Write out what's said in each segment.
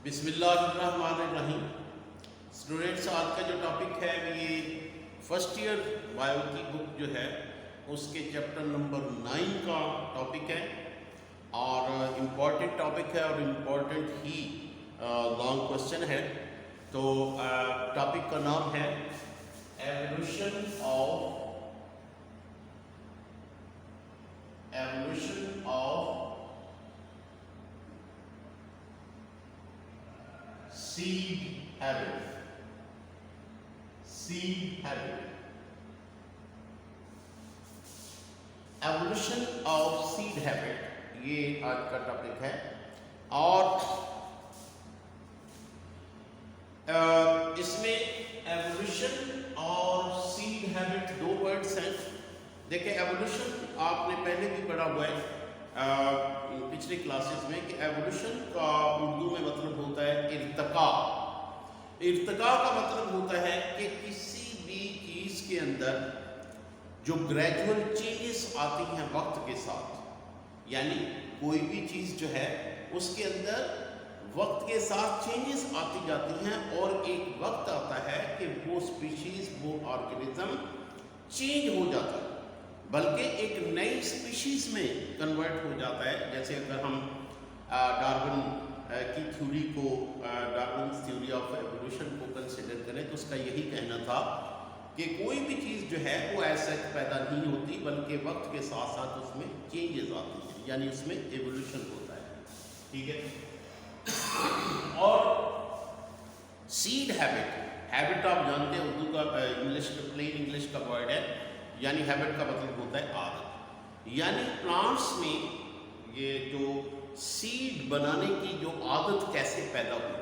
बिस्मिल्लाहिर्रहमानिर्रहीम। स्टूडेंट्स, आज का जो टॉपिक है ये फर्स्ट ईयर बायो की बुक जो है उसके चैप्टर नंबर 9 का टॉपिक है और इम्पॉर्टेंट टॉपिक है और इम्पॉर्टेंट ही लॉन्ग क्वेश्चन है। तो टॉपिक का नाम है evolution of seed habit evolution of seed habit, ये आज का टॉपिक है। और इसमें एवोल्यूशन और सीड हैबिट दो वर्ड्स हैं। देखिए, एवोल्यूशन आपने पहले भी पढ़ा हुआ है पिछली क्लासेस में कि एवोल्यूशन का उर्दू में मतलब होता है इर्तिका। इर्तिका का मतलब होता है कि किसी भी चीज़ के अंदर जो ग्रेजुअल चेंजेस आती हैं वक्त के साथ, यानी कोई भी चीज़ जो है उसके अंदर वक्त के साथ चेंजेस आती जाती हैं और एक वक्त आता है कि वो स्पीशीज़, वो ऑर्गेनिज्म चेंज हो जाता है, बल्कि एक नई स्पीशीज़ में कन्वर्ट हो जाता है। जैसे अगर हम डार्विन की थ्योरी को, डार्विन थ्योरी ऑफ एवोल्यूशन को कंसिडर करें तो उसका यही कहना था कि कोई भी चीज़ जो है वो ऐसे पैदा नहीं होती, बल्कि वक्त के साथ साथ उसमें चेंजेस आती हैं, यानी उसमें एवोल्यूशन होता है। ठीक है। और सीड हैबिट आप जानते हैं, उर्दू का इंग्लिश प्लेन इंग्लिश का वर्ड है, यानी हैबिट का मतलब होता है आदत। यानी प्लांट्स में ये जो सीड बनाने की जो आदत कैसे पैदा हुई,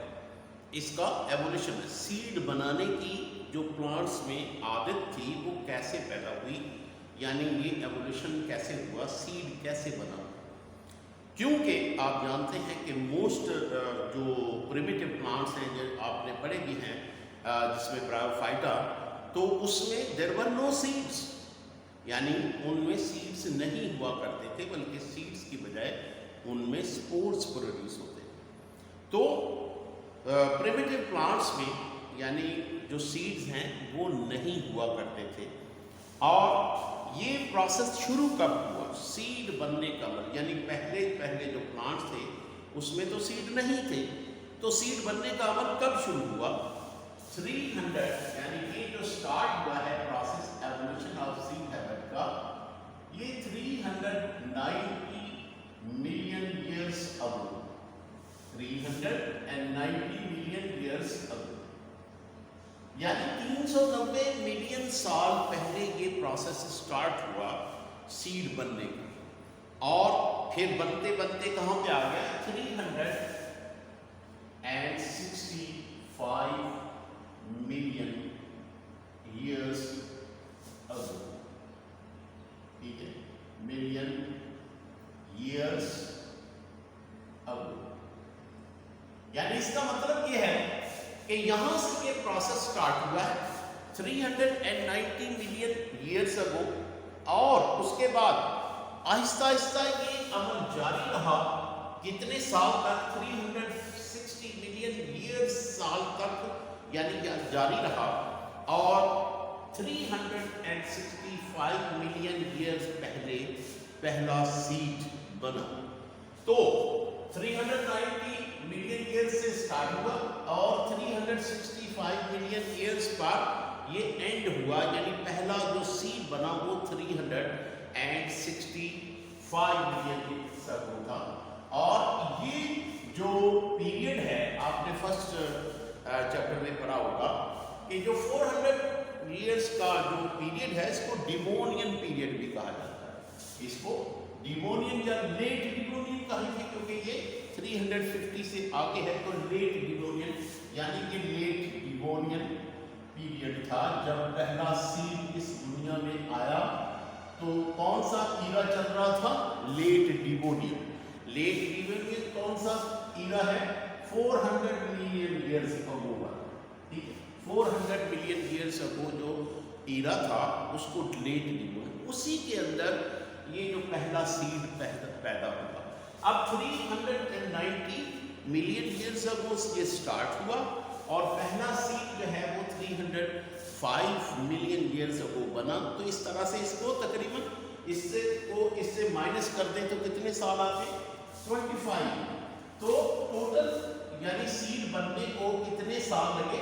इसका एवोल्यूशन है। सीड बनाने की जो प्लांट्स में आदत थी वो कैसे पैदा हुई, यानी ये एवोल्यूशन कैसे हुआ, सीड कैसे बना। क्योंकि आप जानते हैं कि मोस्ट जो प्रिमिटिव प्लांट्स हैं जो आपने पढ़े भी हैं, जिसमें ब्रायोफाइटा, तो उसमें देयर वर नो सीड्स, यानी उनमें सीड्स नहीं हुआ करते थे, बल्कि सीड्स की बजाय उनमें स्पोर्स प्रोड्यूस होते हैं। तो प्रिमिटिव प्लांट्स में यानी जो सीड्स हैं वो नहीं हुआ करते थे। और ये प्रोसेस शुरू कब हुआ, सीड बनने का मतलब, यानी पहले जो प्लांट्स थे उसमें तो सीड नहीं थे, तो सीड बनने का अमल कब शुरू हुआ? 300, यानी ये जो स्टार्ट हुआ है process evolution of seed habit का, ये 390 million years ago, 390 million years ago, यानी 390 मिलियन साल पहले ये प्रोसेस स्टार्ट हुआ सीड बनने का। और फिर बनते बनते कहाँ पे आ गया? 365 मिलियन ईयर्स अगो। ठीक है, मिलियन ईयर्स अगो, यानी इसका मतलब ये है कि यहां से ये प्रोसेस स्टार्ट हुआ है 390 मिलियन ईयर्स अगो, और उसके बाद आहिस्ता आहिस्ता ये अमल जारी रहा। कितने साल तक? 360 मिलियन ईयर्स साल तक, यानी जारी रहा। और 365 मिलियन ईयर्स पहले पहला सीड बना। तो 390 मिलियन ईयर्स से स्टार्ट हुआ और 365 मिलियन ईयर्स पर ये एंड हुआ, यानी पहला जो सीड बना वो 365 मिलियन ईयर्स अगो था। और ये जो पीरियड है, आपने फर्स्ट चैप्टर में पढ़ा होगा कि जो 400 ईयर्स का जो पीरियड है इसको डिवोनियन पीरियड भी कहा जाता है। इसको डिवोनियन या लेट डिवोनियन कहेंगे, क्योंकि ये 350 से आगे है, तो लेट डिवोनियन, यानी कि लेट डिवोनियन पीरियड था जब पहला सीड इस दुनिया में आया। तो कौन सा ईरा चल रहा था? Late Devonian. लेट डिवोनियन कौन सा ईरा है? 400 मिलियन ईयर्स अगो का। ठीक है, 400 मिलियन ईयर्स अगो जो ईरा था उसको लेट डिवोनियन, उसी के अंदर ये जो पहला सीड पैदा हुआ। अब 390 मिलियन ईयर्स अगो ये स्टार्ट हुआ और पहला सीड जो है वो 305 मिलियन ईयर्स अगो बना। तो इस तरह से इसको तकरीबन इससे माइनस कर दें तो कितने साल आते? 25। तो टोटल यानी सीड बनने को कितने साल लगे?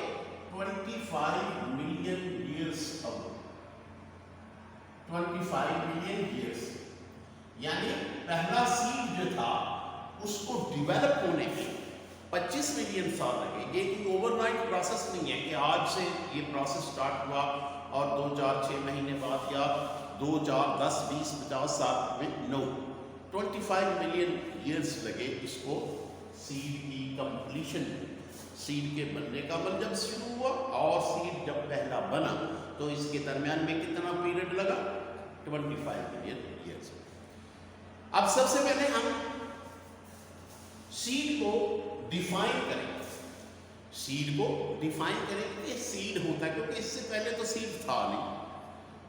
25 million years ago. 25 million years यानी पहला सीड जो था उसको डेवलप होने में 25 मिलियन साल लगे। ये कोई ओवरनाइट प्रोसेस नहीं है कि आज से ये प्रोसेस स्टार्ट हुआ और 2, 4, 6 महीने बाद या 2, 4, 10, 20, 50 साल में। नो, 25 मिलियन ईयर्स लगे इसको सीड की कंप्लीशन, सीड के बनने का अमल जब शुरू हुआ और सीड जब पहला बना तो इसके दरमियान में कितना पीरियड लगा? 25 मिलियन ईयर्स। अब सबसे पहले हम सीड को डिफाइन करेंगे। सीड को डिफाइन करेंगे, सीड होता है क्योंकि इससे पहले तो सीड था नहीं।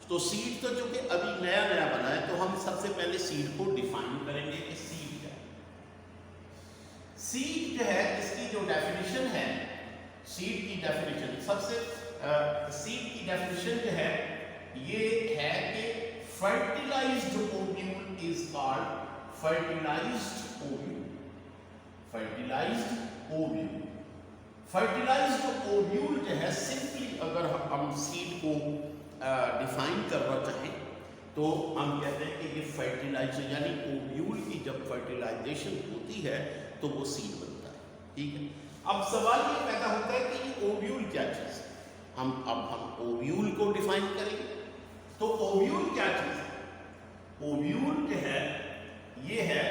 तो सीड तो जो कि अभी नया नया बना है, तो हम सबसे पहले सीड को डिफाइन करेंगे कि सीड क्या है। सीड जो है इसकी जो डेफिनेशन है, सीड की डेफिनेशन सीड की डेफिनेशन जो है ये है कि fertilised ovule is called fertilised ovule. Fertilised ovule, fertilised ovule जो है सिंपली अगर हम सीड को डिफाइन करना चाहें तो हम कहते हैं कि ये फर्टिलाइजेशन यानी ओव्यूल की जब फर्टिलाइजेशन होती है तो वो सीड बनता है। ठीक है, अब सवाल ये पैदा होता है कि ये ओव्यूल क्या चीज़ है। हम ओव्यूल को डिफाइन करेंगे तो ओव्यूल क्या चीज़ है? ओव्यूल जो है ये है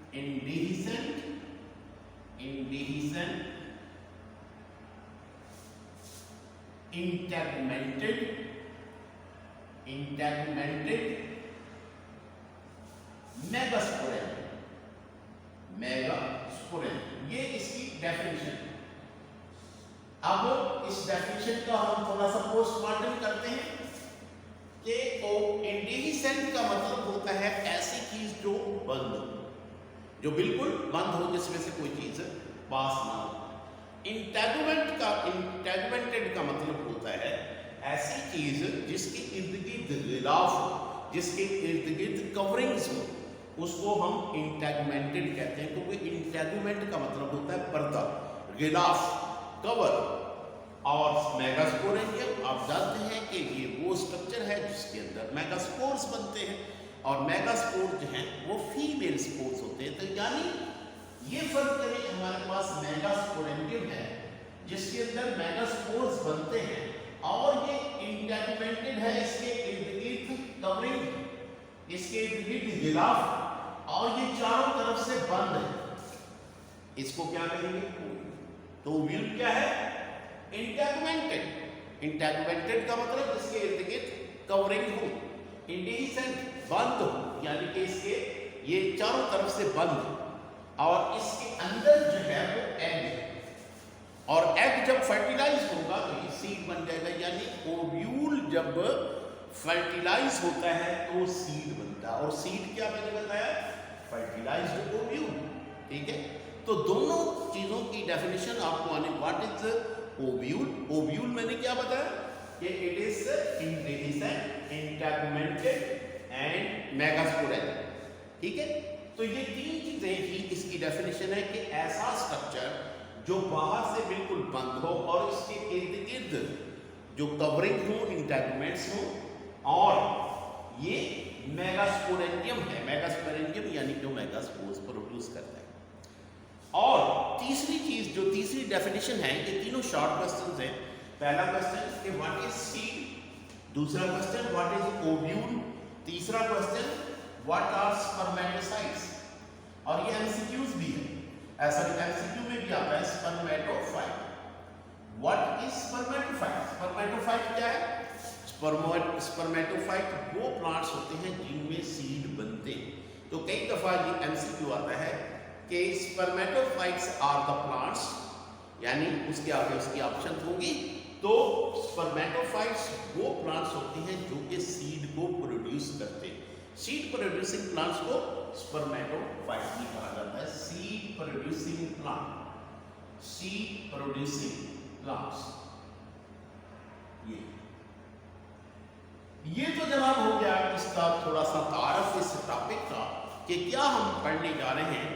इंडिहिसेंट इंटेगमेंटेड मेगास्पोरेंजियम, ये इसकी डेफिनेशन है। अब इस डेफिनेशन का हम थोड़ा सा पोस्टमार्टम करते हैं कि इंडिहिसेंट का मतलब होता है ऐसी चीज जो बंद हो, जो बिल्कुल बंद हो, जिसमें से कोई चीज पास ना हो। इंटेगमेंटेड का मतलब होता है ऐसी चीज जिसके इर्द गिर्द गिलाफ हो, जिसके इर्द गिर्द कवरिंग्स हो, उसको हम इंटेगमेंटेड कहते हैं। तो वो इंटेगमेंट का मतलब होता है पर्दा, गिलाफ, कवर। और मेगास्पोरेंजियम आप जानते हैं कि ये वो स्ट्रक्चर है जिसके अंदर मेगास्पोर्स बनते हैं और मेगास्पोर जो हैं वो फीमेल स्पोर्स होते हैं। तो यानी ये फर्क करें, हमारे पास मेगास्पोरेंजियम है जिसके अंदर मेगास्पोर्स बनते हैं और ये इंटेगमेंटेड है, इसके इर्द गिर्द कवरिंग, इसके इर्द गिर्द गिलाफ और ये चारों तरफ से बंद है। इसको क्या कहेंगे? तो ओव्यूल क्या है? इंटेगमेंटेड का मतलब इसके इर्द गिर्द कवरिंग हो, इंडिहिसेंट बंद हो, यानी कि इसके ये चारों तरफ से बंद, और इसके अंदर जो है वो एग है, और एग जब फर्टिलाइज होगा तो ये सीड बन जाएगा। यानी ओव्यूल जब फर्टिलाइज होता है तो सीड बनता है, और सीड क्या मैंने बताया? Fertilised ovule. ठीक है, तो दोनों चीजों की डेफिनेशन आपको आने। What is ovule? ओव्यूल मैंने क्या बताया कि it is इंडिहिसेंट, integumented and megasporangium. ठीक है, तो ये तीन चीजें ही इसकी डेफिनेशन है कि ऐसा स्ट्रक्चर जो बाहर से बिल्कुल बंद हो और इसके इर्द गिर्द जो कवरिंग हो, इंटेगमेंट्स हो, और ये मेगास्पोरेंजियम है। मेगास्पोरेंजियम यानी जो मेगास्पोर्स प्रोड्यूस करता है। और तीसरी चीज, जो तीसरी डेफिनेशन है, ये तीनों शॉर्ट क्वेश्चंस हैं। पहला क्वेश्चन कि व्हाट इज सीड, दूसरा क्वेश्चन व्हाट इज ओव्यूल, तीसरा क्वेश्चन व्हाट आर स्पर्मेटोसाइट्स। और ये एमसीक्यूज भी है, ऐसा एमसीक्यू में भी आता है spermatophyte. What is spermatophyte? Spermatophyte क्या है? स्पर्मेटोफाइट वो प्लांट्स होते हैं जिनमें सीड बनते हैं। तो कई दफा ये एमसीक्यू आता है कि स्पर्मेटोफाइट्स आर द प्लांट्स, यानी उसके आगे उसकी ऑप्शन होगी। तो स्पर्मेटोफाइट्स वो प्लांट्स होते हैं जो कि सीड को प्रोड्यूस करते हैं। सीड प्रोड्यूसिंग प्लांट्स को स्पर्मेटोफाइट भी कहा जाता है। Seed producing plant, seed producing plants. ये तो जवाब हो गया इसका थोड़ा सा तारफ इस टॉपिक का कि क्या हम पढ़ने जा रहे हैं।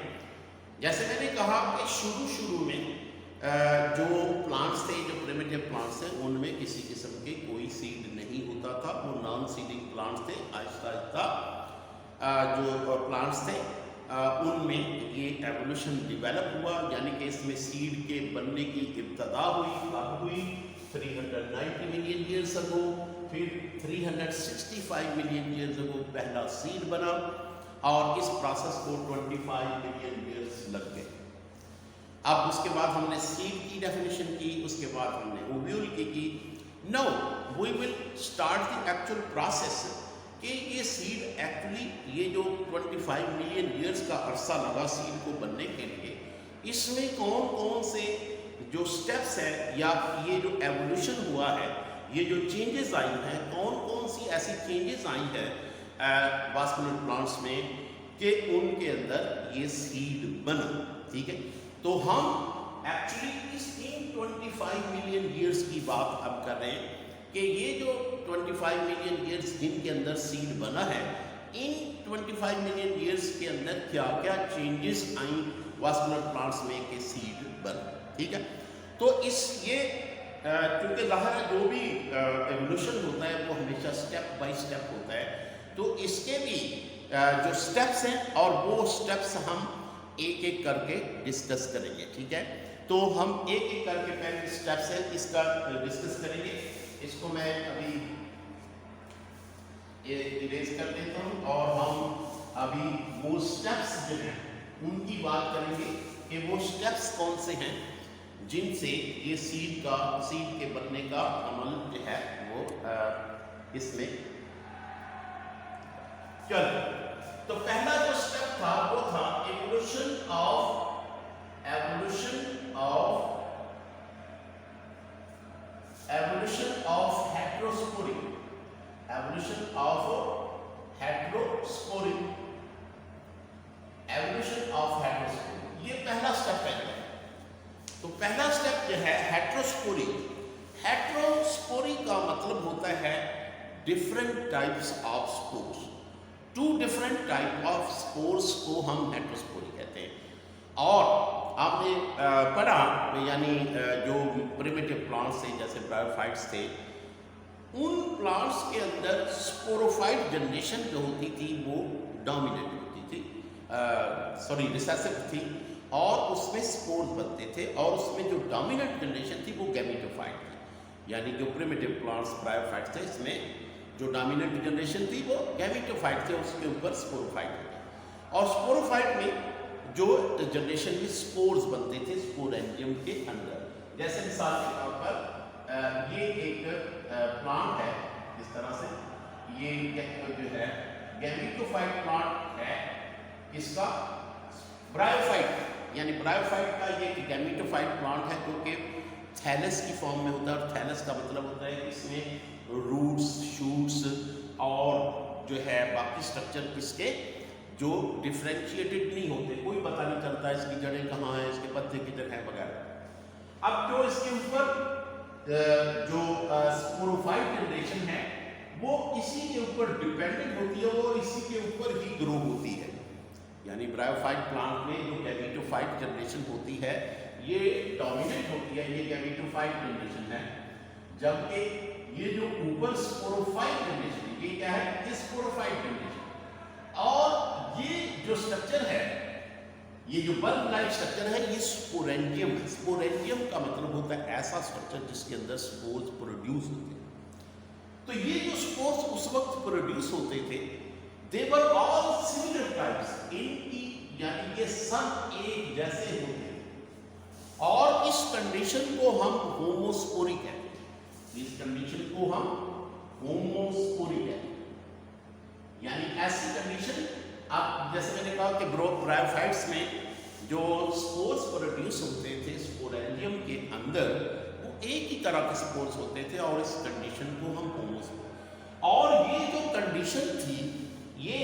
जैसे मैंने कहा कि शुरू में जो प्लांट्स थे, जो प्रिमिटिव प्लांट्स थे, उनमें किसी किस्म के कोई सीड नहीं होता था, वो नॉन सीडिंग प्लांट्स थे। आहिस्ता आहिस्ता जो प्लांट्स थे उनमें ये एवोल्यूशन डेवलप हुआ, यानी कि इसमें सीड के बनने की इब्तदा हुई। कब हुई? 390 मिलियन ईयर्स अगो, फिर 365 मिलियन ईयर्स अगो पहला सीड बना, और इस प्रोसेस को 25 मिलियन ईयर्स लग गए। अब उसके बाद हमने सीड की डेफिनेशन की, उसके बाद हमने ओव्यूल की। Now we will start the actual process कि ये सीड एक्चुअली, ये जो 25 मिलियन ईयर्स का अरसा लगा सीड को बनने के लिए, इसमें कौन कौन से जो स्टेप्स हैं या ये जो एवोल्यूशन हुआ है, ये जो चेंजेस आई हैं, कौन कौन सी ऐसी चेंजेस आई हैं वास्कुलर प्लांट्स में कि उनके अंदर ये सीड बना। ठीक है, तो हम एक्चुअली इस 25 मिलियन ईयर्स की बात अब कर रहे हैं कि ये जो 25 मिलियन ईयर्स जिनके अंदर सीड बना है, इन 25 मिलियन ईयर्स के अंदर क्या क्या चेंजेस आई वास्कुलर प्लांट्स में कि सीड बना। ठीक है, तो इस ये क्योंकि ज़ाहिर है जो भी एवोल्यूशन होता है वो हमेशा स्टेप बाय स्टेप होता है, तो इसके भी जो स्टेप्स हैं और वो स्टेप्स हम एक एक करके डिस्कस करेंगे। ठीक है, तो हम एक एक करके पहले स्टेप्स है इसका डिस्कस करेंगे। इसको मैं अभी ये इरेज कर देता हूँ और हम अभी वो स्टेप्स जो हैं उनकी बात करेंगे कि वो स्टेप्स कौन से हैं जिनसे ये सीड के बनने का अमल जो है वो इसमें चल। तो पहला जो स्टेप था वो था एवोल्यूशन ऑफ हेटेरोस्पोरी। ये पहला स्टेप है। तो पहला स्टेप जो है हेटेरोस्पोरी। हेटेरोस्पोरी का मतलब होता है different types of spores. 2 different type of spores को हम हेटेरोस्पोरी कहते हैं। और आपने पढ़ा यानी जो प्रिमिटिव प्लांट्स थे जैसे ब्रायोफाइट्स थे, उन प्लांट्स के अंदर स्पोरोफाइट जनरेशन जो होती थी वो डोमिनेट होती थी, रिसेसिव थी, और उसमें स्पोर्स बनते थे, और उसमें जो डोमिनेंट जनरेशन थी वो गैमेटोफाइट थी। यानी जो प्रिमिटिव प्लांट्स ब्रायोफाइट्स थे, इसमें जो डोमिनेंट जनरेशन थी वो गैमेटोफाइट थे, उसके ऊपर स्पोरोफाइट थे। और स्पोरोफाइट में जो जनरेशन में स्पोर्स बनते थे स्पोरेंजियम के अंदर। जैसे मिसाल के तौर पर ये एक प्लांट है, इस तरह से ये जो है गैमेटोफाइट प्लांट है, इसका ब्रायोफाइट यानी ब्रायोफाइट का ये गैमेटोफाइट प्लांट है जो कि थैलस की फॉर्म में होता है। और थैलस का मतलब होता है कि इसमें रूट्स, शूट्स और जो है बाकी स्ट्रक्चर इसके जो डिफ्रेंशिएटेड नहीं होते, कोई पता नहीं चलता इसकी जड़ें कहाँ हैं, इसके पत्ते किधर हैं वगैरह। अब जो इसके ऊपर जो स्पोरोफाइट जनरेशन है वो इसी के ऊपर डिपेंडेंट होती है और इसी के ऊपर ही ग्रो होती है। यानी ब्रायोफाइट प्लांट में जो गैमेटोफाइट जनरेशन होती है ये डोमिनेट होती है, ये गैमेटोफाइट जनरेशन है, जबकि ये जो ऊपर स्पोरोफाइट जनरेशन है ये क्या है, स्पोरोफाइट जनरेशन। और ये जो स्ट्रक्चर है, ये जो बल्ब लाइक स्ट्रक्चर है, ये स्पोरेंजियम है। स्पोरेंजियम का मतलब होता है ऐसा स्ट्रक्चर जिसके अंदर स्पोर्स प्रोड्यूस होते हैं। तो ये जो स्पोर्स उस वक्त प्रोड्यूस होते थे, दे वर ऑल सिमिलर टाइप्स, इनकी यानी ये सब एक जैसे होते हैं। और इस कंडीशन को हम होमोस्पोरी कहते हैं। इस कंडीशन को हम होमोस्पोरी कहते हैं। यानी ऐसी कंडीशन, आप जैसे मैंने कहा कि ब्रायोफाइट्स में जो स्पोर्स प्रोड्यूस होते थे स्पोरेंजियम के अंदर, वो एक ही तरह के स्पोर्स होते थे, और इस कंडीशन को हम होमोस्पोरी। और ये जो कंडीशन थी ये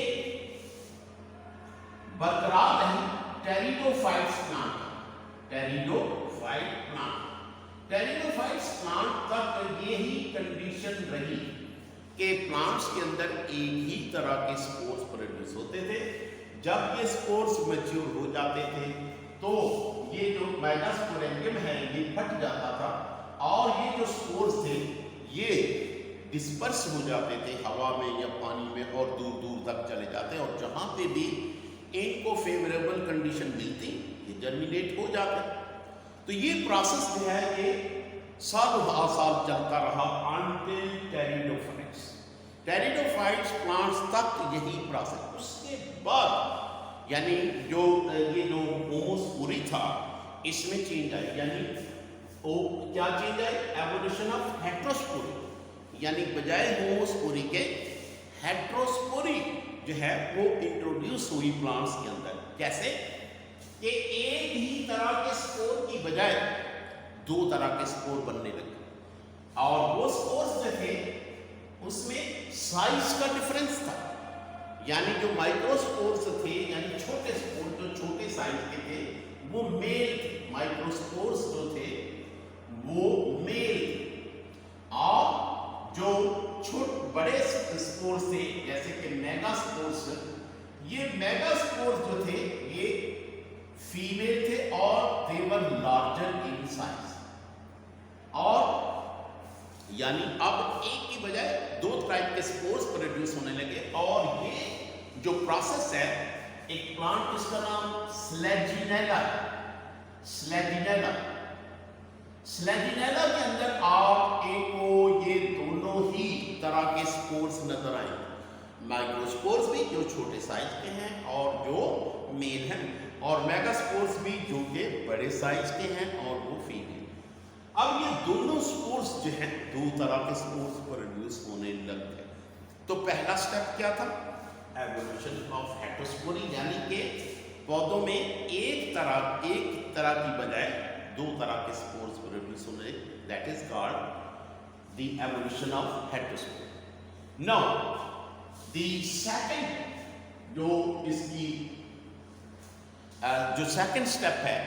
बरकरार रही pteridophytes plant, pteridophyte plant, pteridophytes plant तक ये ही कंडीशन रही कि प्लांट्स के अंदर एक ही तरह के स्पोर्स प्रोड्यूस होते थे। जब ये स्पोर्स मैच्योर हो जाते थे तो ये जो मेगास्पोरेंजियम है ये फट जाता था और ये जो स्पोर्स थे ये डिस्पर्स हो जाते थे हवा में या पानी में और दूर दूर तक चले जाते और जहाँ पे भी इनको फेवरेबल कंडीशन मिलती ये जर्मिनेट हो जाते। तो ये प्रोसेस जो है ये सालों साल चलता रहा अंटिल टेरिडोफाइट्स, टेरिडोफाइट्स प्लांट्स तक यही प्रोसेस। उसके बाद यानी जो ये जो होमोस्पोरी था इसमें चेंज आए, यानी वो क्या चेंज आए, एवोल्यूशन ऑफ हेट्रोस्पोरी, यानी बजाय होमोस्पोरी के हेट्रोस्पोरी जो है वो इंट्रोड्यूस हुई प्लांट्स के अंदर। कैसे कि एक ही तरह के स्पोर की बजाय दो तरह के स्पोर बनने लगे और वो स्पोर्स जो थे उसमें साइज का डिफरेंस था, यानी जो माइक्रोस्पोर्स थे यानी छोटे स्पोर जो छोटे साइज के थे वो मेल थे, माइक्रोस्पोर्स जो थे वो मेल थे और जो बड़े स्पोर्स थे जैसे कि मेगास्पोर्स, ये मेगास्पोर्स जो थे ये फीमेल थे और दे वर लार्जर इन साइज। और यानी अब एक की बजाय दो टाइप के स्पोर्स प्रोड्यूस होने लगे और ये जो प्रोसेस है एक प्लांट जिसका नाम स्लेजिनेला, स्लेजिनेला, स्लेजिनेला के अंदर आपको ये दोनों ही तरह के स्पोर्स नजर आएंगे, माइक्रोस्पोर्स भी जो छोटे साइज के हैं और जो मेल हैं और मेगास्पोर्स भी जो कि बड़े साइज के हैं और वो फीमेल। अब ये दोनों स्पोर्स जो हैं दो तरह के स्पोर्स प्रोड्यूस होने लग गए। तो पहला स्टेप क्या था, एवोल्यूशन ऑफ हेट्रोस्पोरी, यानी कि पौधों में एक तरह की बजाय दो तरह के स्पोर्स प्रोड्यूस होने, that is called the evolution of heterospory. Now the second जो इसकी जो सेकंड स्टेप है,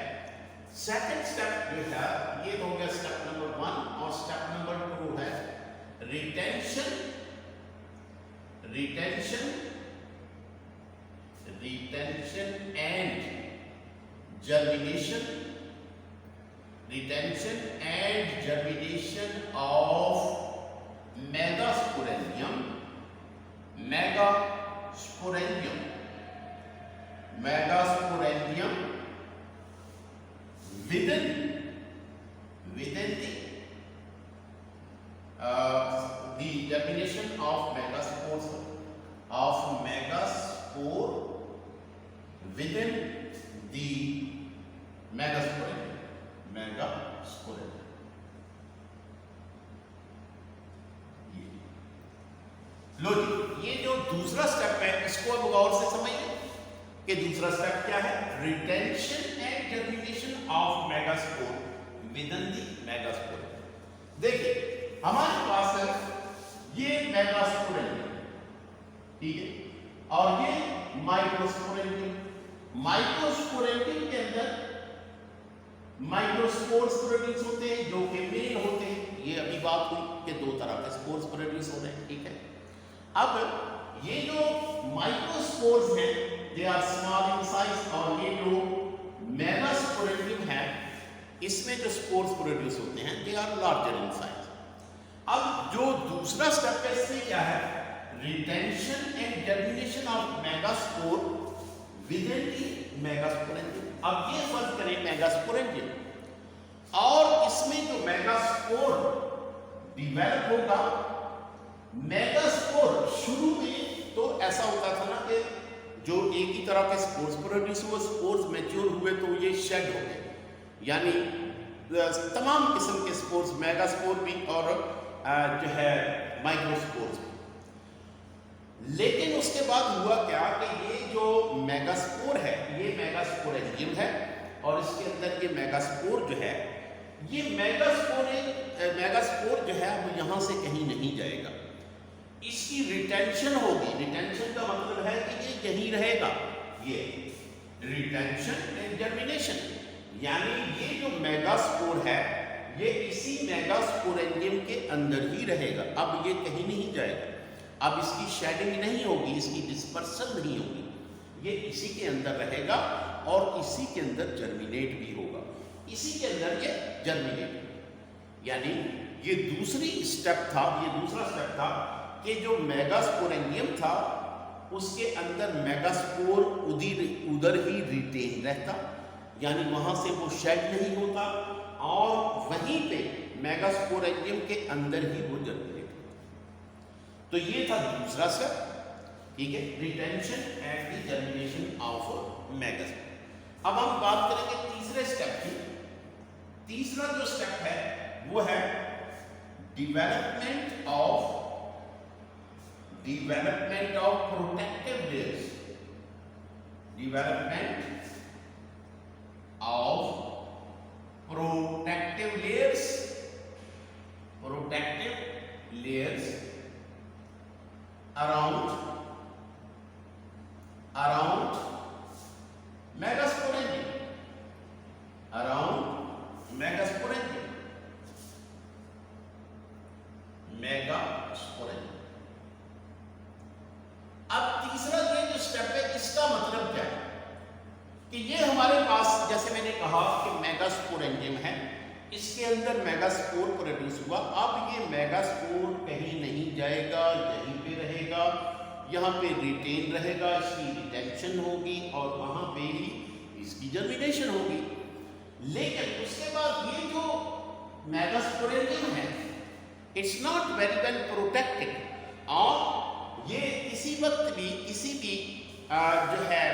सेकंड स्टेप जो है ये हो गया स्टेप नंबर 1 और स्टेप नंबर 2 है retention, retention, retention and germination, retention and germination of megasporangium, megasporangium, megasporangium within the definition of megaspores, of megaspore within the megasporidium, megasporidium। लो जी, ये जो दूसरा स्टेप है इसको अब गौर से समझिए कि दूसरा स्टेप क्या है, retention and germination of megaspore within the megaspore. देखिए हमारे पास है ये मेगास्पोरेंजियम, ठीक है, और ये माइक्रोस्पोरेंजियम। माइक्रोस्पोरेंजियम के अंदर माइक्रोस्पोर्स प्रोड्यूस होते हैं जो कि मेल होते हैं, ये अभी बात हुई कि दो तरह के स्पोर्स प्रोड्यूस हो रहे हैं, ठीक है। अब ये जो माइक्रोस्पोर्स हैं they are small in size और ये जो मेगास्पोरेंजियम है इसमें जो स्पोर्स प्रोड्यूस होते हैं they are larger in size. अब जो दूसरा स्टेप है इसमें क्या है, retention and germination of megaspore within the megasporangium. अब ये फर्क करें मेगास्पोरेंजियम और इसमें जो मेगास्पोर डिवेलप होगा, मेगास्पोर शुरू में तो ऐसा होता था ना कि जो एक ही तरह के स्पोर्स प्रोड्यूस हुए, स्पोर्स मैच्योर हुए तो ये शेड हो गए, यानी तमाम किस्म के स्पोर्स, मेगास्पोर भी और जो है माइक्रोस्पोर्स भी। लेकिन उसके बाद हुआ क्या कि ये जो मेगास्पोर है ये मेगास्पोरेंजियम है और इसके अंदर ये मेगास्पोर जो है ये मेगास्पोर जो है वो यहाँ से कहीं नहीं जाएगा, इसकी रिटेंशन होगी। रिटेंशन का मतलब है कि ये यहीं रहेगा, ये रिटेंशन एंड जर्मिनेशन, यानी ये जो मेगास्पोर है ये इसी मेगास्पोरेंजियम के अंदर ही रहेगा, अब ये कहीं नहीं जाएगा, अब इसकी शेडिंग नहीं होगी, इसकी डिस्पर्सन नहीं होगी, ये इसी के अंदर रहेगा और इसी के अंदर जर्मिनेट भी होगा, इसी के अंदर ये जर्मिनेट, यानी ये दूसरी स्टेप था, ये दूसरा स्टेप था कि जो मेगास्पोरेंजियम था उसके अंदर मेगास्पोर उधर ही रिटेन रहता, यानी वहां से वो शेड नहीं होता और वहीं पे मेगास्पोरेंजियम के अंदर ही वो जर्मिनेट होता। तो ये था दूसरा स्टेप, ठीक है, retention and the germination of megaspore. अब हम बात करेंगे तीसरे स्टेप की। तीसरा जो स्टेप है वो है development of protective layers, development of protective layers around megasporangium, अब तीसरा ये जो स्टेप है इसका मतलब क्या है कि ये हमारे पास, जैसे मैंने कहा कि मेगास्पोरेंजियम है, इसके अंदर मेगास्पोर प्रोड्यूस हुआ, अब ये मेगास्पोर कहीं नहीं जाएगा, यहीं पे रहेगा, यहाँ पे रिटेन रहेगा, इसकी रिटेंशन होगी और वहां पे ही इसकी जर्मिनेशन होगी। लेकिन उसके बाद ये जो मेगास्पोरेंजियम है it's not very well protected, और ये किसी वक्त भी किसी भी जो है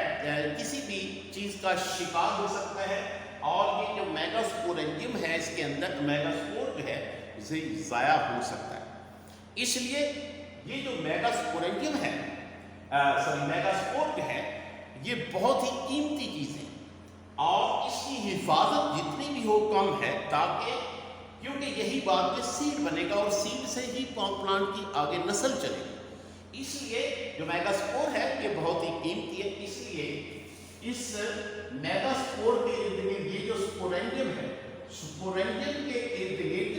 किसी भी चीज का शिकार हो सकता है, और ये जो मेगास्पोरेंजियम है इसके अंदर मेगास्पोर जो है इसे ज़ाया हो सकता है। इसलिए ये जो मेगास्पोरेंजियम है मेगास्पोर जो है ये बहुत ही कीमती चीज़ है और इसकी हिफाजत जितनी भी हो कम है, ताकि क्योंकि यही बाद में सीड बनेगा और सीड से ही प्लांट की आगे नस्ल चलेगी, इसलिए जो मेगास्पोर है ये बहुत ही कीमती है। इसलिए इस मेगास्पोर के इर्द गिर्द ये जो स्पोरेंजियम है, स्पोरेंजियम के इर्द गिर्द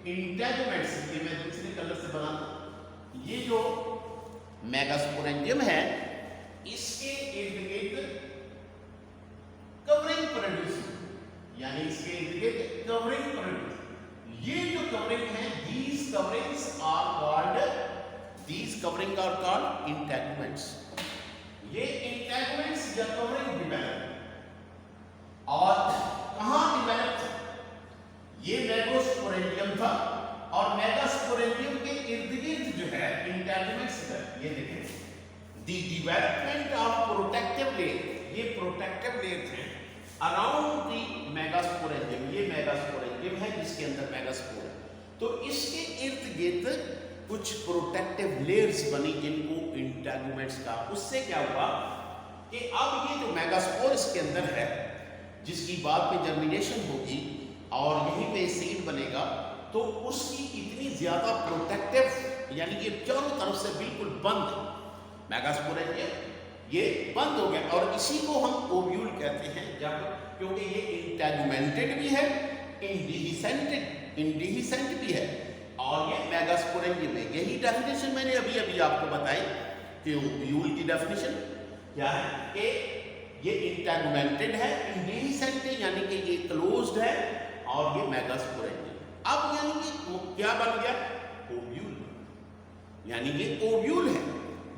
इंटेगुमेंट्स, ये मैं दूसरे कलर से बनाता हूं, ये जो मेगास्पोरेंजियम है इसके इर्द गिर्द कवरिंग प्रोड्यूस, यानी इसके इर्द गिर्द कवरिंग प्रोड्यूस, ये जो कवरिंग है these coverings are called integuments. ये इंटेगुमेंट्स या कवरिंग डिवेलप, और कहां डिवेलप था, ये मेगास्पोरेंजियम था और मेगास्पोरेंजियम के इर्द गिर्द जो है इंटेगुमेंट्स है, ये देखें the development of protective layer, ये प्रोटेक्टिव लेयर थे अराउंड द मेगास्पोरेंजियम, ये मेगास्पोरेंजियम है जिसके अंदर मेगास्पोर है, तो इसके इर्द गिर्द कुछ प्रोटेक्टिव लेयर्स बनी जिनको इंटेगुमेंट्स का। उससे क्या हुआ कि अब ये जो मेगास्पोर इसके अंदर है जिसकी बाद में जर्मिनेशन होगी और यहीं पे सीड बनेगा, तो उसकी इतनी ज्यादा प्रोटेक्टिव, यानी ये चारों तरफ से बिल्कुल बंद मेगास्पोरेंजियम ये बंद हो गया, और इसी को हम ओव्यूल कहते हैं, जब क्योंकि ये इंटेगुमेंटेड भी है, इंडिहिसेंट भी है और ये मेगास्पोरेंजियम है। यही डेफिनेशन मैंने अभी आपको बताई कि ओव्यूल की डेफिनेशन क्या है कि ये इंटेगुमेंटेड है, इंडिहिसेंट है, यानी कि ये क्लोज्ड है, और ये मेगास्पोरेंजियम। अब यानी कि क्या बन गया, ओव्यूल, यानी ये ओव्यूल है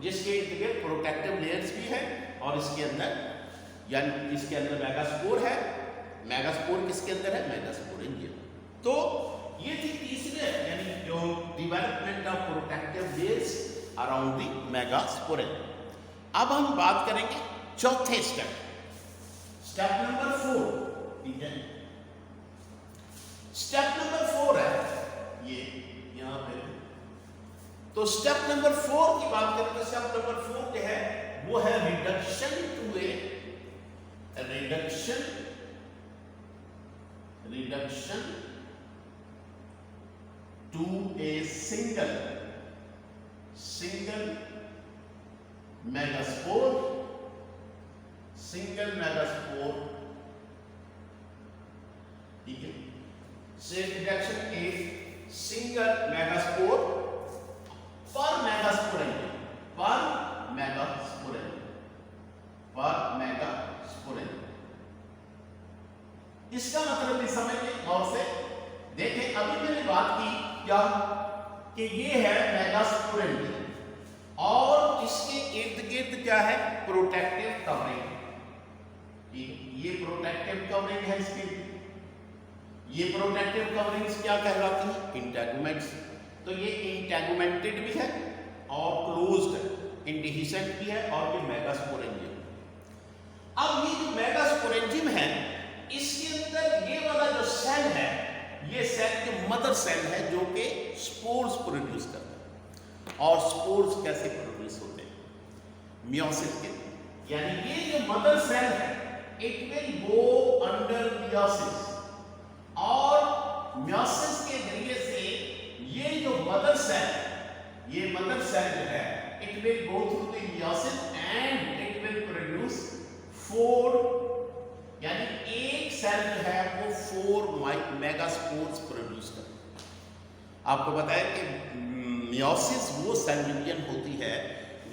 जिसके इर्द गिर्द प्रोटेक्टिव लेयर्स भी है, और इसके अंदर यानी इसके अंदर मेगास्पोर है। मेगास्पोर किसके अंदर है, मेगास्पोरेंजियम। तो ये थी तीसरे, यानी जो development of protective layers around the megasporangium. अब हम बात करेंगे चौथे स्टेप, स्टेप नंबर 4, ठीक है। स्टेप नंबर 4 है ये यहां पे, तो स्टेप नंबर 4 की बात करें तो स्टेप नंबर 4 जो है वो है reduction to a single megaspore, single megaspore, ठीक है। Cell reduction is single megaspore per megasporangium, per megasporangium, per megasporangium. इसका मतलब भी समझिए गौर से देखें। अभी मैंने बात की क्या कि ये है मेगास्पोरेंजियम और इसके इर्द गिर्द क्या है, प्रोटेक्टिव कवरिंग, ठीक है। ये प्रोटेक्टिव कवरिंग है इसकी, ये प्रोटेक्टिव कवरिंग्स क्या कहलाती है, इंटेगुमेंट्स। तो ये इंटेगुमेंटेड भी है और क्लोज्ड है, इंडिहिसेंट भी है और ये मेगास्पोरेंजियम। अब ये जो मेगास्पोरेंजियम है इसके अंदर ये वाला जो सेल है, ये सेल जो मदर सेल है जो कि स्पोर्स प्रोड्यूस करता है। और स्पोर्स कैसे प्रोड्यूस होते हैं, मियोसिस के, यानी ये जो मदर सेल है it will go under meiosis और मियोसिस के जरिए से ये जो मदर सेल, ये मदर सेल जो है it will go through the meiosis and it will produce 4, यानी एक सेल जो है वो 4 मेगास्पोर्स प्रोड्यूस करता है। आपको बताया कि मियोसिस वो सेल डिवीजन होती है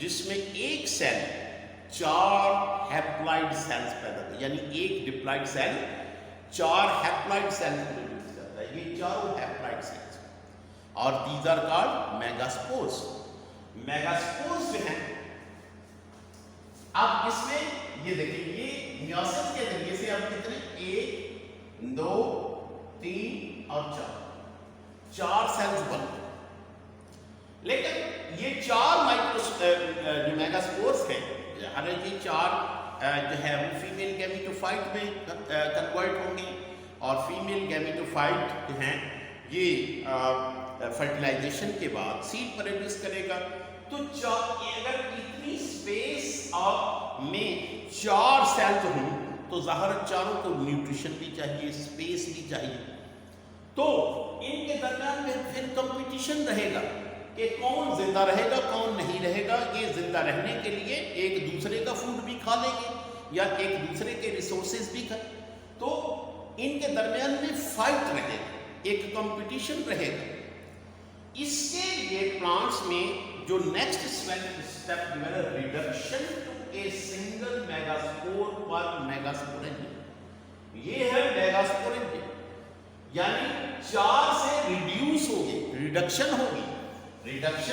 जिसमें एक सेल 4 हैप्लॉइड सेल्स पैदा करता है, यानी एक diploid cell 4 haploid cells produce करता है, ये चारों हैप्लॉइड सेल्स, और these are called megaspores. Megaspores जो है, अब इसमें ये देखिए, ये मियोसिस के जरिए से अब कितने, 1 2 3 और 4 सेल्स बनते हैं। लेकिन ये 4 जो मेगास्पोर्स है, हालांकि 4 जो है वो फीमेल गैमेटोफाइट में कन्वर्ट होंगी और फीमेल गैमेटोफाइट जो हैं ये फर्टिलाइजेशन के बाद सीड प्रोड्यूस करेगा। तो अगर इतनी स्पेस में 4 सेल जो हों तो ज़ाहिर चारों को न्यूट्रिशन भी चाहिए, स्पेस भी चाहिए, तो इनके दरमियान में फिर कंपटीशन रहेगा कि कौन जिंदा रहेगा कौन नहीं रहेगा। ये जिंदा रहने के लिए एक दूसरे का फूड भी खा लेंगे या एक दूसरे के रिसोर्सेज भी खा, तो इनके दरमियान में फाइट रहेगा, एक कंपटीशन रहेगा। इसके लिए प्लांट्स में जो नेक्स्ट स्टेप जो है reduction to a single megaspore per megasporangium, ये है मेगास्पोरेंजियम, यानी 4 से रिड्यूस होगी, रिडक्शन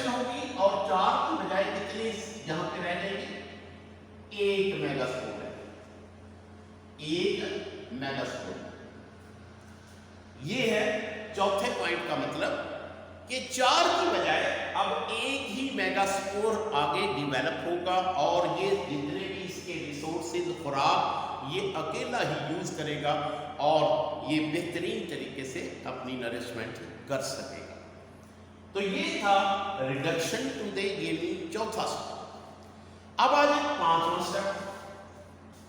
होगी, और 4 की बजाय कितने यहां पे रह जाएंगे, 1 मेगास्पोर है, 1 मेगास्पोर। ये है चौथे पॉइंट का मतलब कि 4 की बजाय अब 1 ही मेगास्पोर आगे डिवेलप होगा और ये जितने भी इसके रिसोर्सेज, खुराक, ये अकेला ही यूज करेगा और ये बेहतरीन तरीके से अपनी नरिशमेंट कर सकेगा। तो ये था रिडक्शन टू द, ये चौथा स्टेप। अब आ जाए 5वां स्टेप।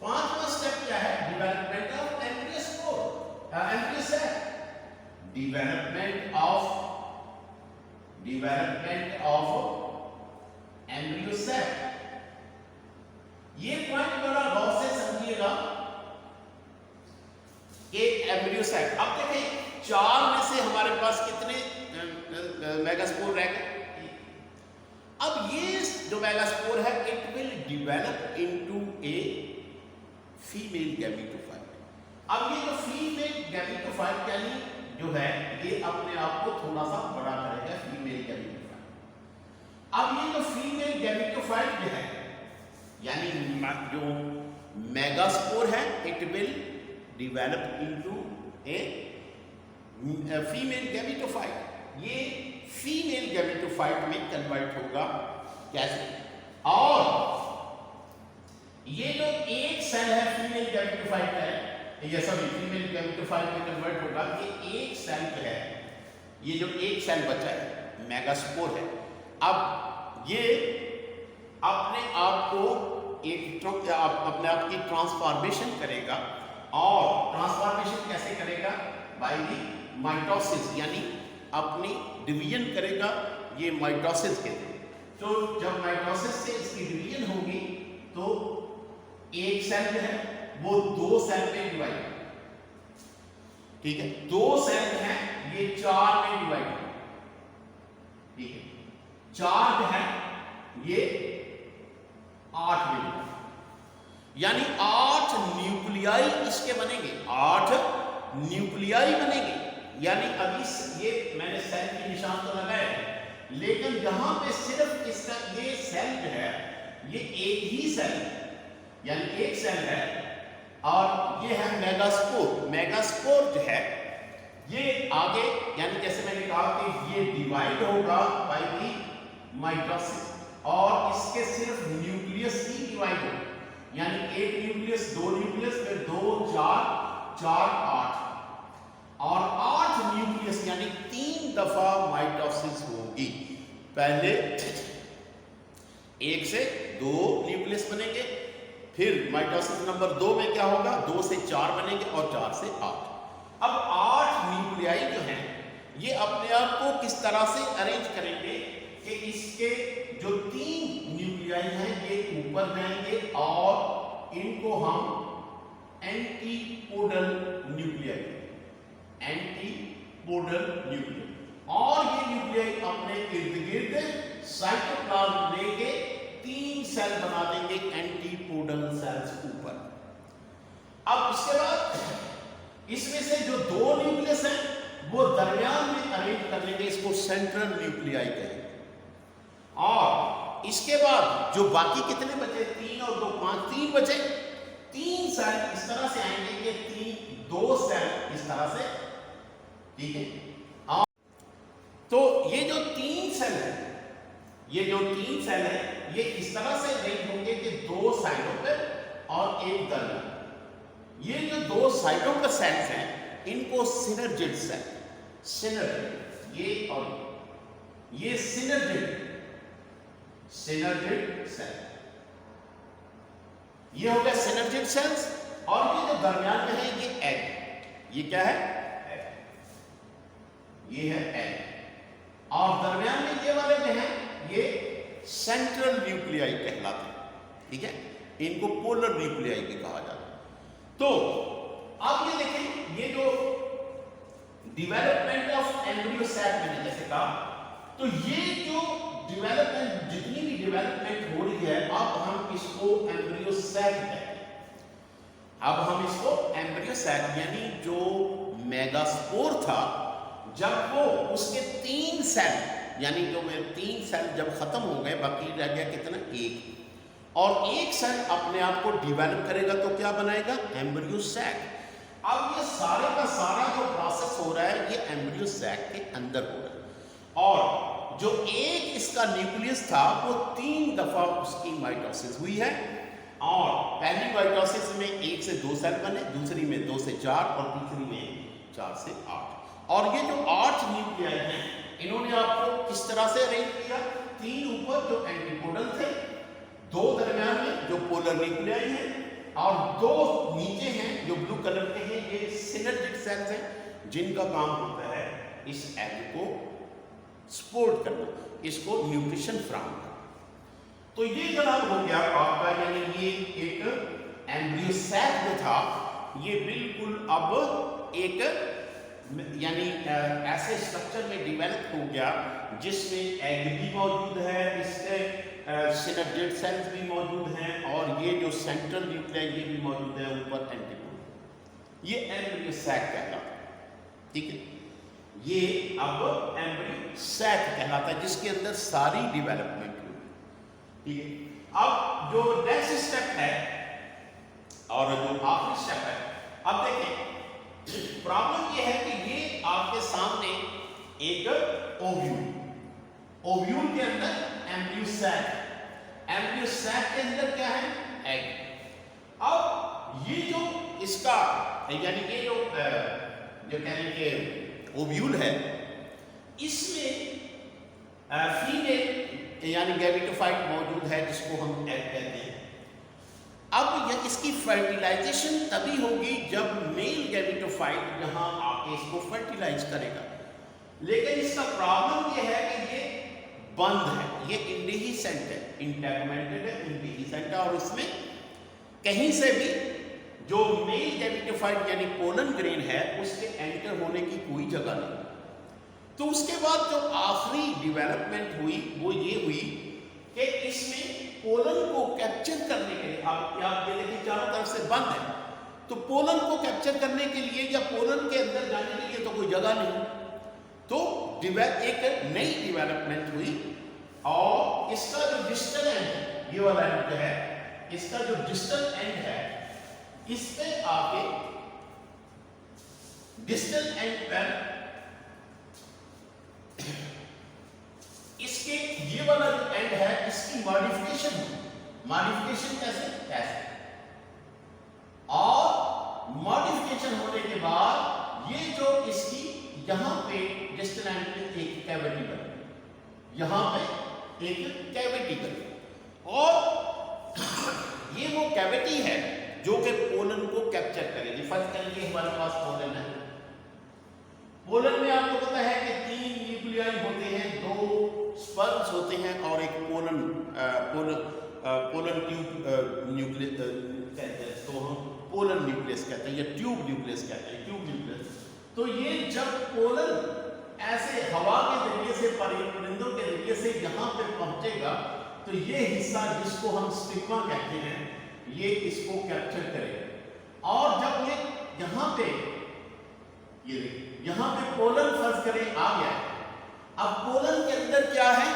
5वां स्टेप क्या है, development of embryospore, embryo sac, development of embryo sac. ये पॉइंट बड़ा गौर से समझिएगा कि एम्ब्रियोसेक, अब देखिए 4 में से हमारे पास कितने मेगास्पोर रह गए। अब ये जो मेगास्पोर है it will develop into a female gametophyte. अब ये जो फीमेल गैमेटोफाइट यानी जो है ये अपने आप को थोड़ा सा बड़ा करेगा, फीमेल गैमेटोफाइट। अब ये जो फीमेल गैमेटोफाइट जो है यानी जो मेगास्पोर है it will develop into a female gametophyte. ये फीमेल गैमेटोफाइट में कन्वर्ट होगा, कैसे, और ये जो एक सेल है फीमेल गैमेटोफाइट है, ये सभी फीमेल गैमेटोफाइट में कन्वर्ट होगा कि एक सेल जो है, ये जो एक सेल बचा है मेगास्पोर है, अब ये अपने आप को अपने आप की ट्रांसफॉर्मेशन करेगा। और ट्रांसफॉर्मेशन कैसे करेगा, बाय द माइटोसिस, यानी अपनी डिवीजन करेगा, ये माइटोसिस के थे। तो जब माइटोसिस से इसकी डिवीजन होगी तो एक सेल जो है वो दो सेल में डिवाइड होगा, ठीक है, दो सेल है ये चार में डिवाइड होगा, ठीक है, चार जो है ये 8 में डिवाइड, यानी 8 न्यूक्लियाई इसके बनेंगे, 8 न्यूक्लियाई बनेंगे। यानी अभी ये मैंने सेल की निशान तो लगाया है, लेकिन यहां पे सिर्फ इसका ये सेल जो है ये एक ही सेल है, यानी एक सेल है, और ये है मेगास्पोर। मेगास्पोर जो है ये आगे, यानी जैसे मैंने कहा कि ये डिवाइड होगा बाय द माइटोसिस, और इसके सिर्फ न्यूक्लियस ही डिवाइड होगा, यानी एक न्यूक्लियस, दो न्यूक्लियस, फिर 2 4 4 8, और 8 न्यूक्लियस यानी 3 दफा माइटोसिस होगी। पहले 1 से 2 न्यूक्लियस बनेंगे, फिर माइटोसिस नंबर 2 में क्या होगा, 2 से 4 बनेंगे और 4 से 8। अब 8 न्यूक्लियाई जो हैं ये अपने आप को किस तरह से अरेंज करेंगे कि इसके जो 3 न्यूक्लियाई हैं ये ऊपर जाएंगे और इनको हम एंटीपोडल न्यूक्लियाई, एंटीपोडल न्यूक्लियाई, और ये न्यूक्लियाई अपने इर्द गिर्द साइटोप्लाज्म लेके 3 सेल बना देंगे, एंटीपोडल सेल्स ऊपर। अब इसके बाद इसमें से जो 2 न्यूक्लियस हैं वो दरमियान में अरेंज कर लेंगे, इसको सेंट्रल न्यूक्लियाई कहेंगे, और इसके बाद जो बाकी कितने बचे, 3 और 2 5, 3 बचे, 3 सेल इस तरह से आएंगे कि 2 सेल इस तरह से, ठीक है। तो ये जो 3 सेल है, ये जो 3 सेल है ये इस तरह से अरेंज होंगे कि 2 साइडों पर और एक दरमियान। ये जो 2 साइडों पर सेल्स हैं इनको सिनर्जिड सेल, सिनर्जिड, ये और ये सिनर्जिड, सिनर्जिड सेल, ये हो गया सिनर्जिड सेल्स। और ये जो दरमियान में है ये एग, ये क्या है, ये है एग, और दरमियान में ये वाले जो हैं ये सेंट्रल न्यूक्लियाई कहलाते हैं, ठीक है, इनको पोलर न्यूक्लियाई भी कहा जाता है। तो अब ये देखें, ये जो डेवलपमेंट ऑफ एम्ब्रियो सैक मैंने जैसे कहा, तो ये जो डेवलपमेंट, जितनी भी डेवलपमेंट हो रही है, अब हम इसको एम्ब्रियो सैक कहते हैं। अब हम इसको एम्ब्रियो सैक, यानी जो मेगास्पोर था, जब वो उसके 3 सेल, यानी जो मेरे 3 सेल जब खत्म हो गए, बाकी रह गया कितना, 1, और एक सेल अपने आप को डिवेलप करेगा तो क्या बनाएगा, एम्ब्रियो सैक। अब ये सारे का सारा जो प्रोसेस हो रहा है ये एम्ब्रियो सैक के अंदर हो रहा है, और जो एक इसका न्यूक्लियस था वो 3 दफा उसकी माइटोसिस हुई है, और पहली माइटोसिस में 1 से 2 सेल बने, दूसरी में 2 से 4 और तीसरी में 4 से 8। और ये जो 8 न्यूक्लियाई हैं इन्होंने आपको किस तरह से अरेंज किया, 3 ऊपर जो एंटीपोडल थे, 2 दरमियान में जो पोलर न्यूक्लियाई हैं, और 2 नीचे हैं जो ब्लू कलर के हैं, ये सिनर्जिड सेल्स हैं जिनका काम होता है इस एग को सपोर्ट करना, इसको न्यूट्रिशन फ्राहम करना। तो ये जनाब हो गया आपका, यानी ये एक एम्ब्रियो सैक जो था ये बिल्कुल अब एक यानी ऐसे स्ट्रक्चर में डेवलप हो गया जिसमें एग भी मौजूद है, इससे सिनर्जिड सेल्स भी मौजूद हैं, और ये जो सेंट्रल न्यूक्लियाई ये भी मौजूद है ऊपर एंटीपोडल। ये एम्ब्रियो सैक कहलाता है, ठीक है, ये अब एम्ब्रियो सैक कहलाता है जिसके अंदर सारी डेवलपमेंट हुई, ठीक है। अब जो नेक्स्ट स्टेप है और जो आखिरी स्टेप है, अब देखें प्रॉब्लम ये है कि ये आपके सामने एक ओव्यूल, ओव्यूल के अंदर एम्ब्रियो सैक, एम्ब्रियो सैक के अंदर क्या है, एग। अब ये जो इसका यानी ये जो कहें कि ओव्यूल है, इसमें फीमेल यानी गैमेटोफाइट मौजूद है जिसको हम एग कहते हैं। अब यह इसकी फर्टिलाइजेशन तभी होगी जब मेल गैमेटोफाइट यहाँ आके इसको फर्टिलाइज करेगा, लेकिन इसका प्रॉब्लम यह है कि ये बंद है, ये इंडिहिसेंट है, इंटेगमेंटेड है, इंडिहिसेंट है, और इसमें कहीं से भी जो मेल गैमेटोफाइट यानी पोलन ग्रेन है उसके एंटर होने की कोई जगह नहीं। तो उसके बाद जो आखिरी डेवलपमेंट हुई वो ये हुई कि इसमें पोलन को कैप्चर करने के लिए, आप ये देखिए चारों तरफ से बंद है, तो पोलन को कैप्चर करने के लिए या पोलन के अंदर जाने के लिए तो कोई जगह नहीं, तो एक नई डेवलपमेंट हुई, और इसका जो डिस्टल एंड है, ये वाला एंड जो है, इसका जो डिस्टल एंड है, इस पे आके डिस्टल एंड पर इसके ये वाला जो एंड है इसकी मॉडिफिकेशन हुई। मॉडिफिकेशन कैसे और मॉडिफिकेशन होने के बाद ये जो इसकी यहां पे डिस्टल एंड पे एक कैविटी बनी, यहां पे एक कैविटी बनी, और ये वो कैविटी है जो कि पोलन को कैप्चर करेगी। फर्स्ट करेंगे हमारे पास पोलन है, पोलन में आपको पता है कि 3 न्यूक्लियाई होते हैं, 2 स्पर्म्स होते हैं और एक पोलन ट्यूब न्यूक्लियस कहते हैं, तो हम पोलन न्यूक्लियस कहते हैं या ट्यूब न्यूक्लियस कहते हैं, ट्यूब न्यूक्लियस। तो ये जब पोलन ऐसे हवा के जरिए से, परिंदों के जरिए से यहाँ पे पहुंचेगा तो ये हिस्सा जिसको हम स्टिग्मा कहते हैं ये इसको कैप्चर करेगा, और जब ये यहाँ पे ये यहाँ पे पोलन फर्ज करें आ गया, अब पोलन के अंदर क्या है,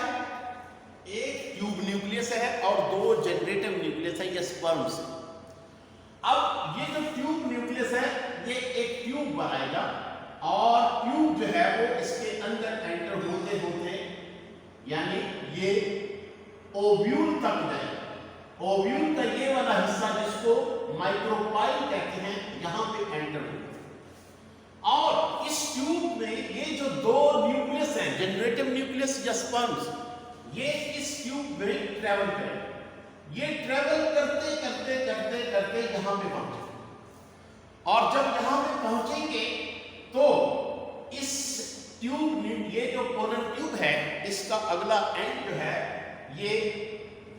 एक ट्यूब न्यूक्लियस है और 2 जनरेटिव न्यूक्लियस है या स्पर्म्स। अब ये जो ट्यूब न्यूक्लियस है ये एक ट्यूब बनाएगा, और ट्यूब जो है वो इसके अंदर एंटर होते होते यानी ये ओव्यूल तक जाएगा। ओव्यूल का ये वाला हिस्सा जिसको माइक्रोपाइल कहते हैं यहां पे एंटर होगा, और इस ट्यूब में ये जो 2 न्यूक्लियस हैं, जनरेटिव न्यूक्लियस या स्पर्म्स, ये इस ट्यूब में ट्रेवल करेंगे। ये ट्रेवल करते करते करते करते यहां पे पहुंचेंगे, और जब यहां पे पहुंचेंगे तो इस ट्यूब, ये जो पोलन ट्यूब है इसका अगला एंड जो है ये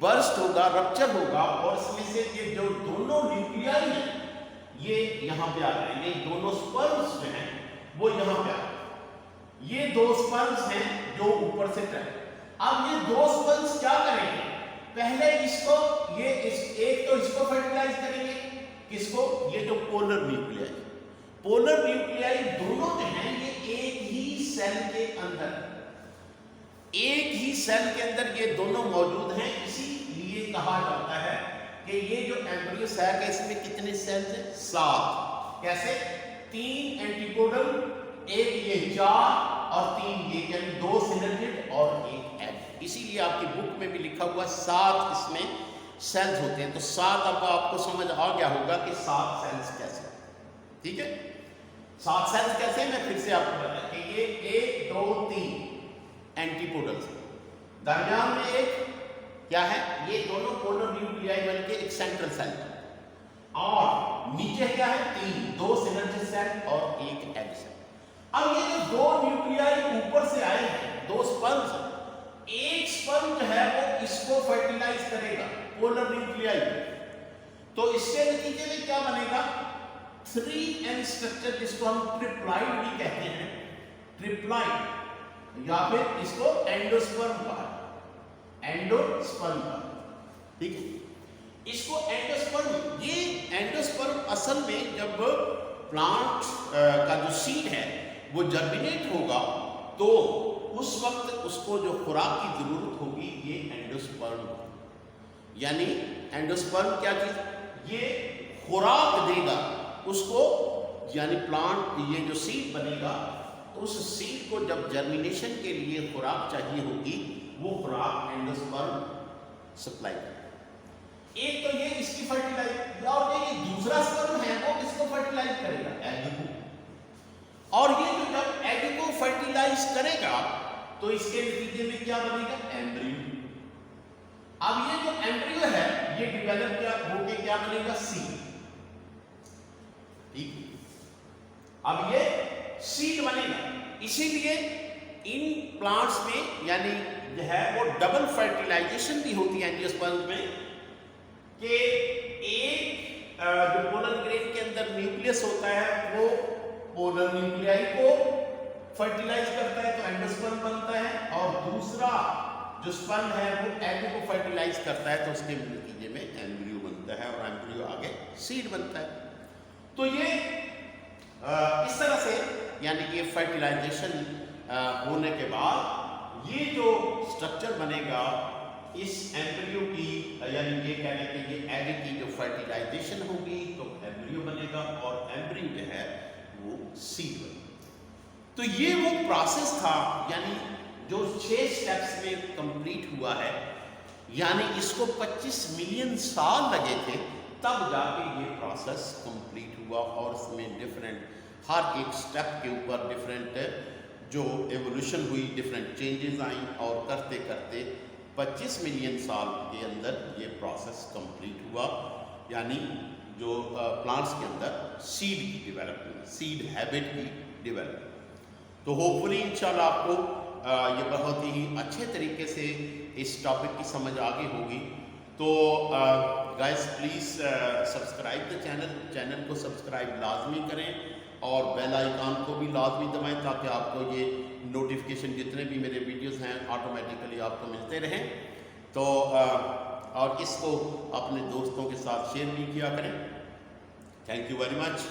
बर्स्ट होगा, रप्चर होगा, और इसमें से ये जो दोनों न्यूक्लियाई हैं ये यहां पे आ जाएंगे, दोनों स्पर्म्स जो हैं वो यहां पे आ जाएंगे। ये 2 स्पर्म्स हैं जो ऊपर से ट्रेवल। अब ये 2 स्पर्म्स क्या करेंगे, पहले इसको एक तो इसको फर्टिलाइज करेंगे, किसको, ये जो पोलर न्यूक्लियाई, पोलर न्यूक्लियाई दोनों जो हैं ये एक ही सेल के अंदर, एक ही सेल के अंदर ये दोनों मौजूद हैं। इसीलिए कहा जाता है कि ये जो एम्ब्रियो सैक है इसमें कितने सेल्स हैं, 7। कैसे, 3 एंटीपोडल, एक ये 4 और 3 ये, यानी 2 सिनर्जिड और 1 एग। इसीलिए आपकी बुक में भी लिखा हुआ 7 इसमें सेल्स होते हैं। तो 7 अब आपको समझ आ गया होगा कि 7 सेल्स कैसे, ठीक है। 7 सेल्स कैसे, मैं फिर से आपको बताया कि ये 1 2 3 एंटीपोडल्स, दरमियान में एक क्या है, ये दोनों पोलर न्यूक्लियाई बल्कि एक सेंट्रल सेल, और नीचे क्या है, 2 सिनर्जिड सेल और 1 एग सेल। अब ये जो 2 न्यूक्लियाई ऊपर से आए हैं, 2 स्पर्म्स, एक स्पर्म जो है वो इसको फर्टिलाइज करेगा पोलर न्यूक्लियाई, तो इसके नतीजे में क्या बनेगा, 3N स्ट्रक्चर, जिसको हम ट्रिप्लाइड भी कहते हैं, ट्रिप्लाइड, या फिर इसको एंडोस्पर्म कहा, एंडोस्पर्म कहा, ठीक है। इसको एंडोस्पर्म, ये एंडोस्पर्म असल में जब प्लांट का जो सीड है वो जर्मिनेट होगा तो उस वक्त उसको जो खुराक की जरूरत होगी ये एंडोस्पर्म, यानी एंडोस्पर्म क्या चीज, ये खुराक देगा उसको, यानी प्लांट, ये जो सीड बनेगा उस सीड को जब जर्मिनेशन के लिए खुराक चाहिए होगी वो खुराक एंडोस्पर्म सप्लाई करेगा। एक तो ये इसकी फर्टिलाइज, और ये दूसरा स्पर्म है वो किसको फर्टिलाइज करेगा, एग को, और ये जो जब एग को फर्टिलाइज करेगा तो इसके नतीजे में क्या बनेगा, एम्ब्रियो। अब ये जो एम्ब्रियो है ये डेवलप क्या होके क्या बनेगा, सीड, ठीक। अब ये सीड बनेगा। इसीलिए इन प्लांट्स में, यानी जो है वो डबल फर्टिलाइजेशन भी होती है एंजियोस्पर्म में कि एक जो पोलर ग्रेन के अंदर न्यूक्लियस होता है वो पोलर न्यूक्लियाई को फर्टिलाइज करता है तो एंडोस्पर्म बनता है, और दूसरा जो स्पर्म है वो एग को फर्टिलाइज करता है तो उसके नतीजे में एम्ब्रियो बनता है, और एम्ब्रियो आगे सीड बनता है। तो ये इस तरह से यानी कि फर्टिलाइजेशन होने के बाद ये जो स्ट्रक्चर बनेगा इस एम्ब्रियो की, यानी ये कह लें कि ये एग की जो फर्टिलाइजेशन होगी तो एम्ब्रियो बनेगा, और एम्ब्रियो जो है वो सीड बनेगा। तो ये वो प्रोसेस था यानी जो 6 स्टेप्स में कंप्लीट हुआ है, यानी इसको 25 मिलियन साल लगे थे तब जाके ये प्रोसेस कंप्लीट हुआ, और उसमें डिफरेंट हर एक स्टेप के ऊपर डिफरेंट जो एवोल्यूशन हुई, डिफरेंट चेंजेस आई, और करते करते 25 मिलियन साल के अंदर ये प्रोसेस कंप्लीट हुआ, यानी जो प्लांट्स के अंदर सीड की डेवलपमेंट, सीड हैबिट की डेवलपमेंट। तो होपफुली इंशाल्लाह आपको ये बहुत ही अच्छे तरीके से इस टॉपिक की समझ आ गई होगी। तो guys please subscribe the channel को सब्सक्राइब लाजमी करें, और बेल आइकन को भी लाजमी दबाएं ताकि आपको ये नोटिफिकेशन जितने भी मेरे वीडियोस हैं ऑटोमेटिकली आपको मिलते रहें। तो और इसको अपने दोस्तों के साथ शेयर भी किया करें। Thank you very much.